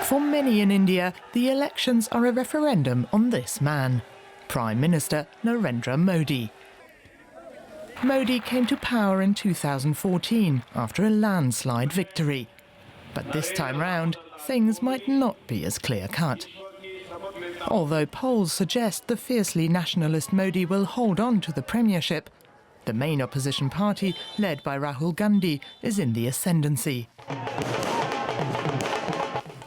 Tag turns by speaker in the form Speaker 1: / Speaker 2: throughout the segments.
Speaker 1: For many in India, the elections are a referendum on this man, Prime Minister Narendra Modi. Modi came to power in 2014 after a landslide victory. But this time round, things might not be as clear-cut. Although polls suggest the fiercely nationalist Modi will hold on to the premiership, the main opposition party, led by Rahul Gandhi, is in the ascendancy.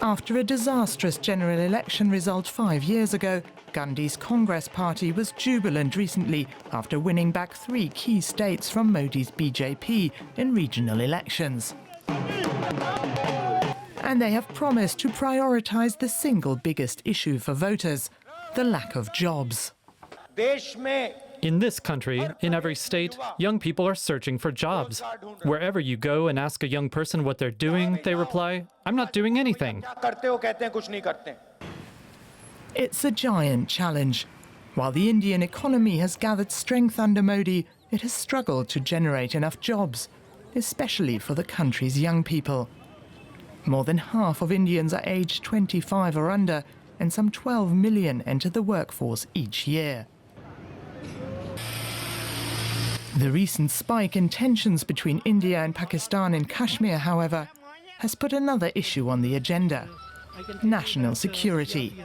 Speaker 1: After a disastrous general election result 5 years ago, Gandhi's Congress party was jubilant recently after winning back 3 key states from Modi's BJP in regional elections. And they have promised to prioritise the single biggest issue for voters, the lack of jobs.
Speaker 2: In this country, in every state, young people are searching for jobs. Wherever you go and ask a young person what they're doing, they reply, "I'm not doing anything."
Speaker 1: It's a giant challenge. While the Indian economy has gathered strength under Modi, it has struggled to generate enough jobs, especially for the country's young people. More than half of Indians are aged 25 or under, and some 12 million enter the workforce each year. The recent spike in tensions between India and Pakistan in Kashmir, however, has put another issue on the agenda: national security.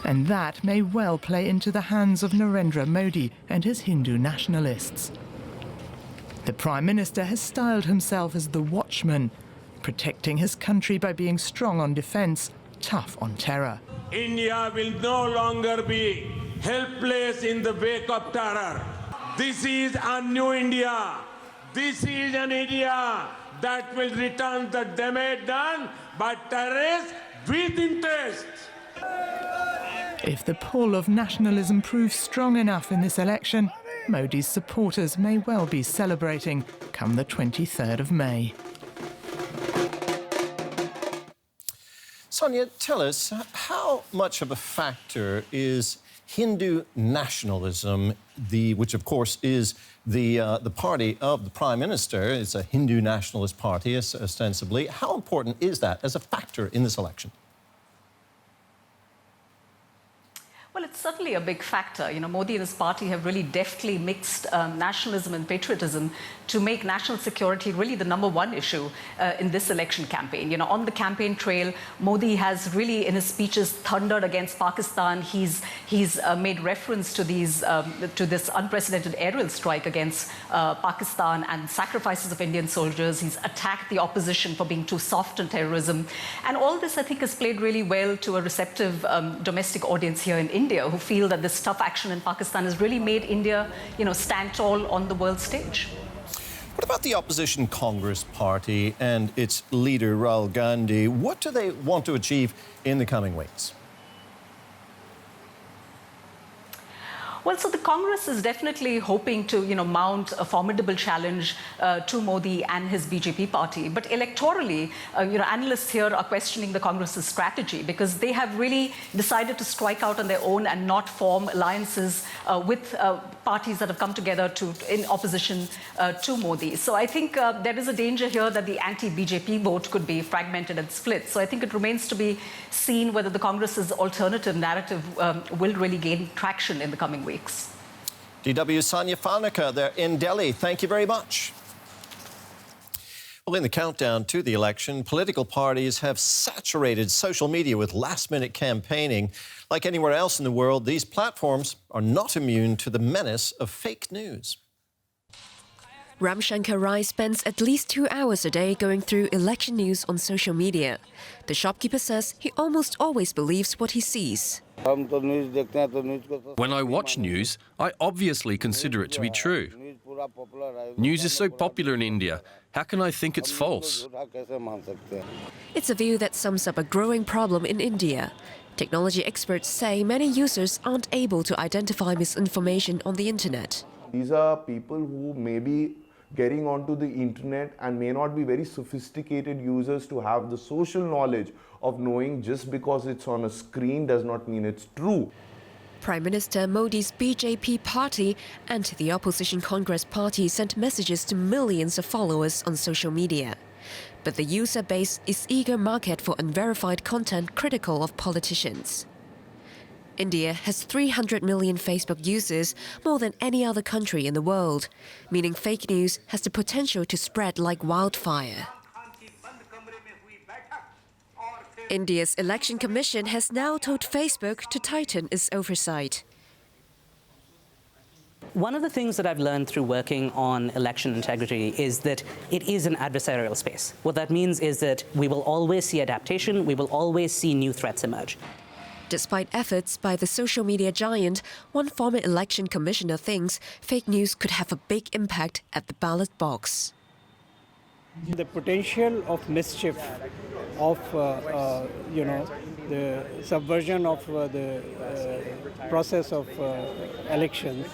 Speaker 1: And that may well play into the hands of Narendra Modi and his Hindu nationalists. The Prime Minister has styled himself as the watchman, protecting his country by being strong on defence, tough on terror.
Speaker 3: India will no longer be helpless in the wake of terror. This is a new India. This is an India that will return the damage done by terrorists with interest.
Speaker 1: If the pull of nationalism proves strong enough in this election, Modi's supporters may well be celebrating come the 23rd of May.
Speaker 4: Sonia, tell us, how much of a factor is Hindu nationalism, which of course is the party of the Prime Minister? It's a Hindu nationalist party, ostensibly. How important is that as a factor in this election?
Speaker 5: Well, it's certainly a big factor. You know, Modi and his party have really deftly mixed nationalism and patriotism to make national security really the #1 issue in this election campaign. You know, on the campaign trail, Modi has really, in his speeches, thundered against Pakistan. He's made reference to this unprecedented aerial strike against Pakistan and sacrifices of Indian soldiers. He's attacked the opposition for being too soft on terrorism. And all this, I think, has played really well to a receptive domestic audience here in India, who feel that this tough action in Pakistan has really made India, you know, stand tall on the world stage.
Speaker 4: What about the opposition Congress Party and its leader, Rahul Gandhi? What do they want to achieve in the coming weeks?
Speaker 5: Well, so the Congress is definitely hoping to, you know, mount a formidable challenge to Modi and his BJP party. But electorally, you know, analysts here are questioning the Congress's strategy because they have really decided to strike out on their own and not form alliances with parties that have come together in opposition to Modi. So I think there is a danger here that the anti-BJP vote could be fragmented and split. So I think it remains to be seen whether the Congress's alternative narrative will really gain traction in the coming weeks.
Speaker 4: DW Sanya Farnaka there in Delhi. Thank you very much. Well, in the countdown to the election, political parties have saturated social media with last-minute campaigning. Like anywhere else in the world, these platforms are not immune to the menace of fake news.
Speaker 6: Ramshankar Rai spends at least 2 hours a day going through election news on social media. The shopkeeper says he almost always believes what he sees.
Speaker 7: When I watch news, I obviously consider it to be true. News is so popular in India. How can I think it's false?
Speaker 6: It's a view that sums up a growing problem in India. Technology experts say many users aren't able to identify misinformation on the internet.
Speaker 8: These are people who may be getting onto the internet and may not be very sophisticated users to have the social knowledge of knowing just because it's on a screen does not mean it's true.
Speaker 6: Prime Minister Modi's BJP party and the opposition Congress party sent messages to millions of followers on social media. But the user base is eager market for unverified content critical of politicians. India has 300 million Facebook users, more than any other country in the world, meaning fake news has the potential to spread like wildfire. India's Election Commission has now told Facebook to tighten its oversight.
Speaker 9: One of the things that I've learned through working on election integrity is that it is an adversarial space. What that means is that we will always see adaptation, we will always see new threats emerge.
Speaker 6: Despite efforts by the social media giant, one former election commissioner thinks fake news could have a big impact at the ballot box.
Speaker 10: The potential of mischief, of the subversion of the process of elections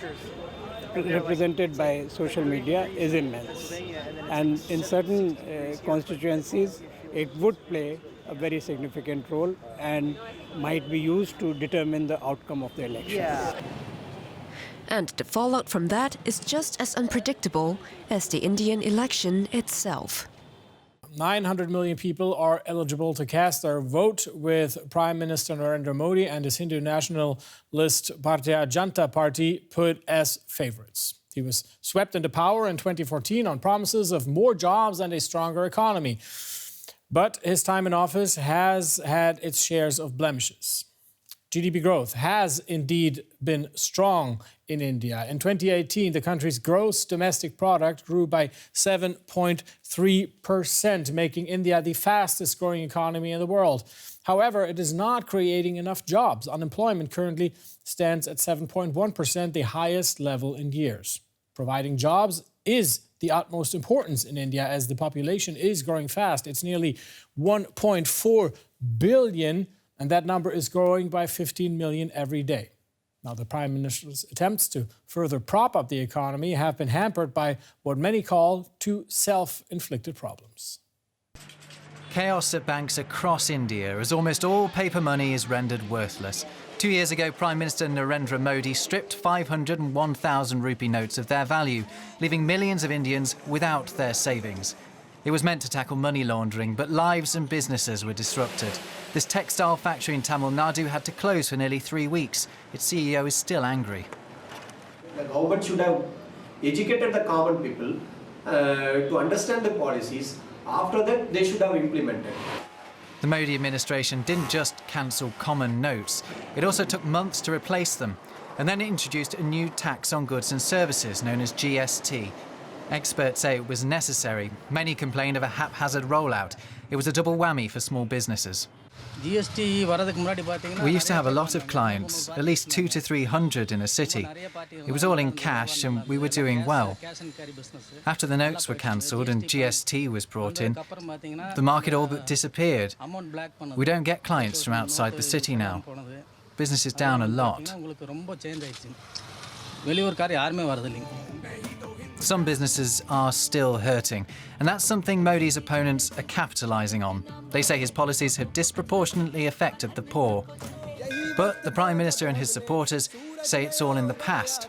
Speaker 10: represented by social media is immense. And in certain constituencies, it would play a very significant role and might be used to determine the outcome of the election.
Speaker 6: Yeah. And the fallout from that is just as unpredictable as the Indian election itself.
Speaker 11: 900 million people are eligible to cast their vote, with Prime Minister Narendra Modi and his Hindu nationalist Bharatiya Janata Party put as favorites. He was swept into power in 2014 on promises of more jobs and a stronger economy. But his time in office has had its shares of blemishes. GDP growth has indeed been strong in India. In 2018, the country's gross domestic product grew by 7.3%, making India the fastest growing economy in the world. However, it is not creating enough jobs. Unemployment currently stands at 7.1%, the highest level in years. Providing jobs is the utmost importance in India as the population is growing fast. It's nearly 1.4 billion, and that number is growing by 15 million every day. Now, the Prime Minister's attempts to further prop up the economy have been hampered by what many call two self-inflicted problems.
Speaker 12: Chaos at banks across India as almost all paper money is rendered worthless. 2 years ago, Prime Minister Narendra Modi stripped 500 and 1,000 rupee notes of their value, leaving millions of Indians without their savings. It was meant to tackle money laundering, but lives and businesses were disrupted. This textile factory in Tamil Nadu had to close for nearly 3 weeks. Its CEO is still angry.
Speaker 13: The government should have educated the common people to understand the policies. After that, they should have implemented.
Speaker 12: The Modi administration didn't just cancel common notes. It also took months to replace them. And then it introduced a new tax on goods and services known as GST. Experts say it was necessary. Many complained of a haphazard rollout. It was a double whammy for small businesses. We used to have a lot of clients, at least 200 to 300 in a city. It was all in cash and we were doing well. After the notes were cancelled and GST was brought in, the market all but disappeared. We don't get clients from outside the city now. Business is down a lot. Some businesses are still hurting, and that's something Modi's opponents are capitalising on. They say his policies have disproportionately affected the poor. But the Prime Minister and his supporters say it's all in the past.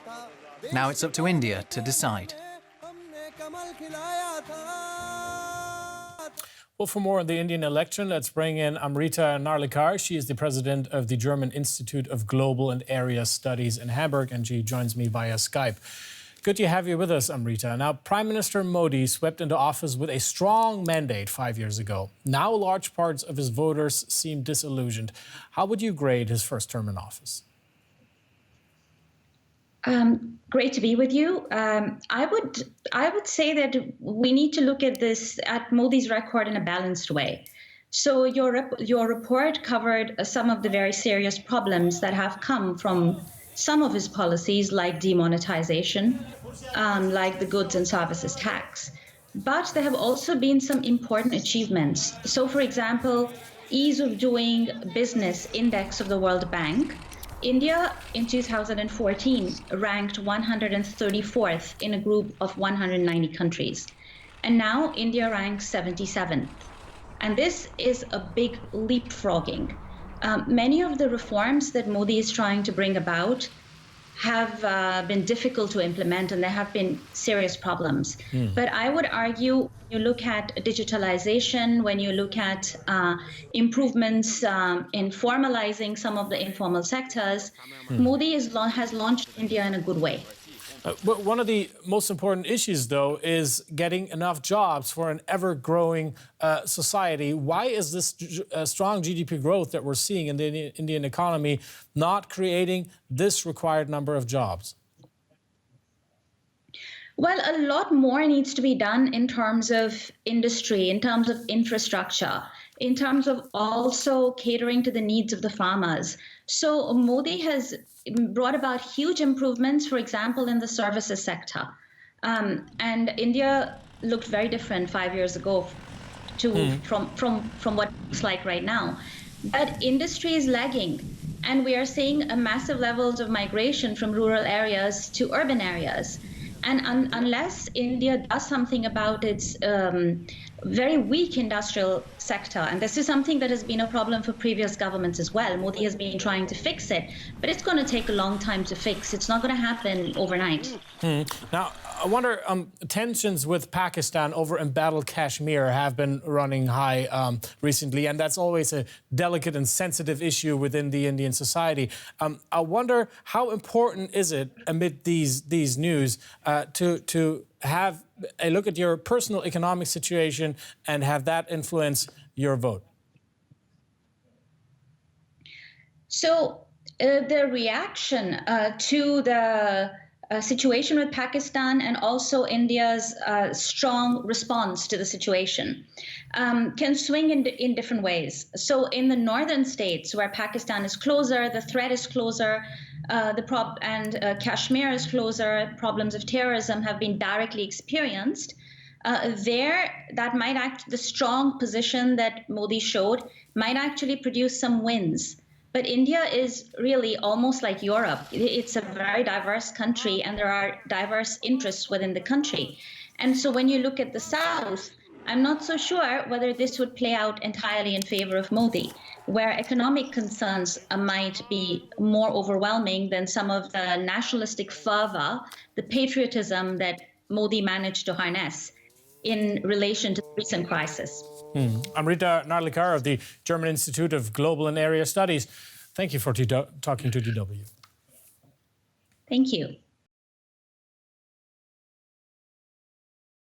Speaker 12: Now it's up to India to decide.
Speaker 11: Well, for more on the Indian election, let's bring in Amrita Narlikar. She is the president of the German Institute of Global and Area Studies in Hamburg, and she joins me via Skype. Good to have you with us, Amrita. Now, Prime Minister Modi swept into office with a strong mandate 5 years ago. Now, large parts of his voters seem disillusioned. How would you grade his first term in office?
Speaker 14: Great to be with you. I would say that we need to look at Modi's record in a balanced way. So your report covered some of the very serious problems that have come from some of his policies, like demonetization, like the goods and services tax. But there have also been some important achievements. So, for example, ease of doing business index of the World Bank. India in 2014 ranked 134th in a group of 190 countries. And now India ranks 77th. And this is a big leapfrogging. Many of the reforms that Modi is trying to bring about have been difficult to implement, and there have been serious problems. But I would argue, you look at digitalization, when you look at improvements in formalizing some of the informal sectors, Modi has launched India in a good way.
Speaker 11: But one of the most important issues, though, is getting enough jobs for an ever-growing society. Why is this strong GDP growth that we're seeing in the Indian economy not creating this required number of jobs?
Speaker 14: Well, a lot more needs to be done in terms of industry, in terms of infrastructure, in terms of also catering to the needs of the farmers. So Modi has brought about huge improvements, for example, in the services sector. And India looked very different 5 years ago from what it looks like right now. But industry is lagging, and we are seeing a massive levels of migration from rural areas to urban areas. And unless India does something about its very weak industrial sector, and this is something that has been a problem for previous governments as well. Modi has been trying to fix it, but it's going to take a long time to fix. It's not going to happen overnight.
Speaker 11: Now, I wonder, tensions with Pakistan over embattled Kashmir have been running high recently, and that's always a delicate and sensitive issue within the Indian society. I wonder, how important is it amid these news to have a look at your personal economic situation and have that influence your vote?
Speaker 14: So the reaction to the situation with Pakistan and also India's strong response to the situation can swing in different ways. So in the northern states where Pakistan is closer, the threat is closer, Kashmir is closer, problems of terrorism have been directly experienced. The strong position that Modi showed might actually produce some wins. But India is really almost like Europe. It's a very diverse country, and there are diverse interests within the country. And so when you look at the South, I'm not so sure whether this would play out entirely in favor of Modi, where economic concerns might be more overwhelming than some of the nationalistic fervor, the patriotism that Modi managed to harness in relation to the recent crisis.
Speaker 11: Amrita Narlikar of the German Institute of Global and Area Studies, thank you for talking to DW.
Speaker 14: Thank you.